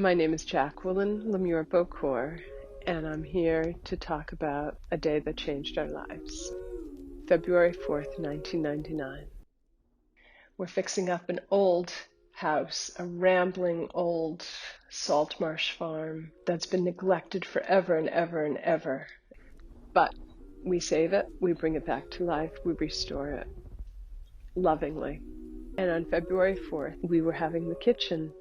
My name is Jacqueline Lemure Beaucourt, and I'm here to talk about a day that changed our lives. February 4th, 1999. We're fixing up an old house, a rambling old salt marsh farm that's been neglected forever and ever and ever. But we save it, we bring it back to life, we restore it lovingly. And on February 4th, we were having the kitchen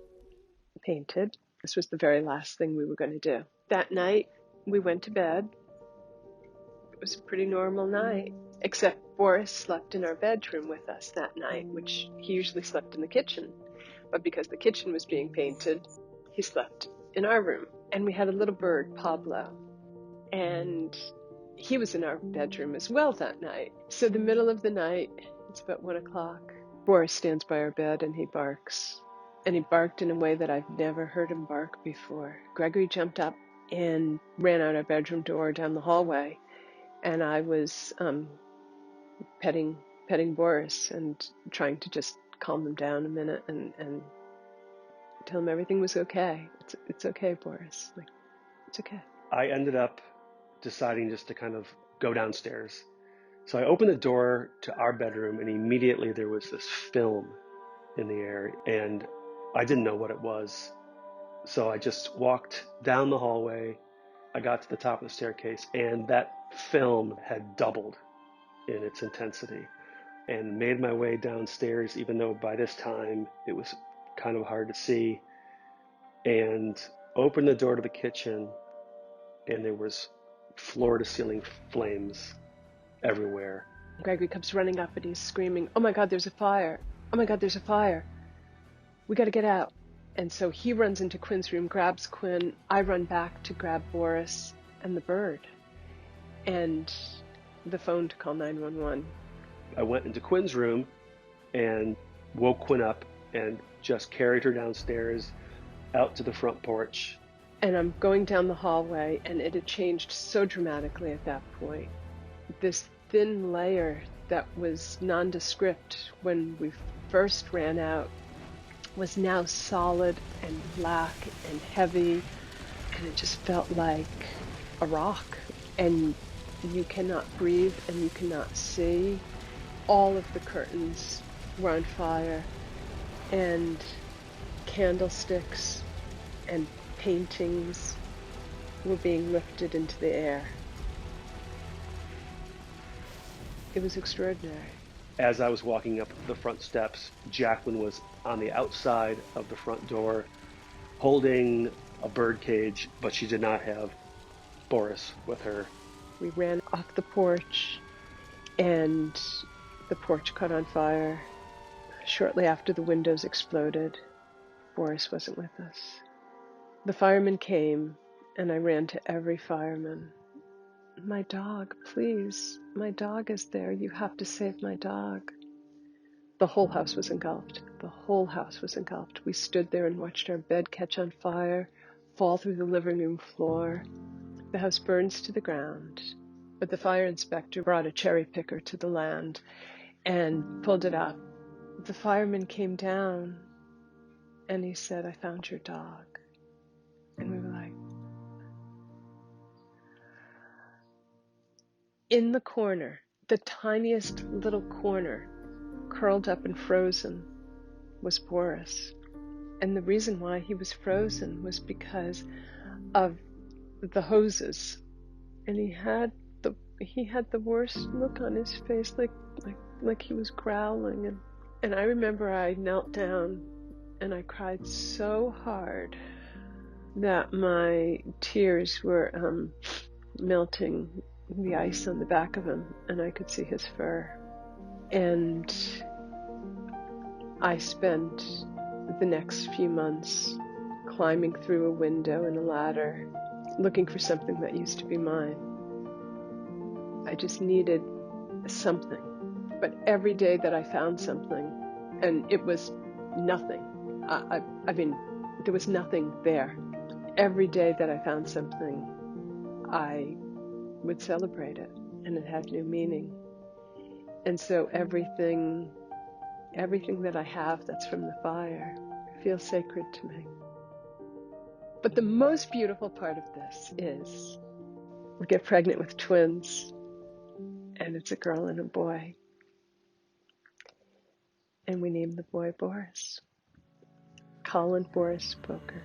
painted. This was the very last thing we were going to do. That night, we went to bed. It was a pretty normal night, except Boris slept in our bedroom with us that night, which he usually slept in the kitchen. But because the kitchen was being painted, he slept in our room. And we had a little bird, Pablo, and he was in our bedroom as well that night. So the middle of the night, it's about 1 o'clock, Boris stands by our bed and he barks. And he barked in a way that I've never heard him bark before. Gregory jumped up and ran out our bedroom door down the hallway. And I was petting Boris and trying to just calm him down a minute and tell him everything was okay. It's okay, Boris. Like, it's okay. I ended up deciding just to kind of go downstairs. So I opened the door to our bedroom, and immediately there was this film in the air, and I didn't know what it was. So I just walked down the hallway. I got to the top of the staircase, and that film had doubled in its intensity, and made my way downstairs, even though by this time it was kind of hard to see, and opened the door to the kitchen, and there was floor to ceiling flames everywhere. Gregory comes running up and he's screaming, "Oh my God, there's a fire. Oh my God, there's a fire. We got to get out." And so he runs into Quinn's room, grabs Quinn. I run back to grab Boris and the bird and the phone to call 911. I went into Quinn's room and woke Quinn up and just carried her downstairs out to the front porch. And I'm going down the hallway, and it had changed so dramatically at that point. This thin layer that was nondescript when we first ran out was now solid and black and heavy, and it just felt like a rock. And you cannot breathe and you cannot see. All of the curtains were on fire, and candlesticks and paintings were being lifted into the air. It was extraordinary. As I was walking up the front steps, Jacqueline was on the outside of the front door holding a bird cage, but she did not have Boris with her. We ran off the porch, and the porch caught on fire. Shortly after, the windows exploded. Boris wasn't with us. The firemen came, and I ran to every fireman. "My dog, please. My dog is there. You have to save my dog." The whole house was engulfed. The whole house was engulfed. We stood there and watched our bed catch on fire, fall through the living room floor. The house burns to the ground. But the fire inspector brought a cherry picker to the land and pulled it up. The fireman came down, and he said, "I found your dog." And we were like, in the corner, the tiniest little corner, curled up and frozen, was Boris. And the reason why he was frozen was because of the hoses. And he had the worst look on his face, like he was growling. And I remember I knelt down and I cried so hard that my tears were melting the ice on the back of him, and I could see his fur. And I spent the next few months climbing through a window and a ladder, looking for something that used to be mine. I just needed something. But every day that I found something, and it was nothing. I mean, there was nothing there. Every day that I found something, I would celebrate it, and it had new meaning. And so everything that I have that's from the fire feels sacred to me. But the most beautiful part of this is we get pregnant with twins, and it's a girl and a boy. And we name the boy Boris. Colin Boris Poker.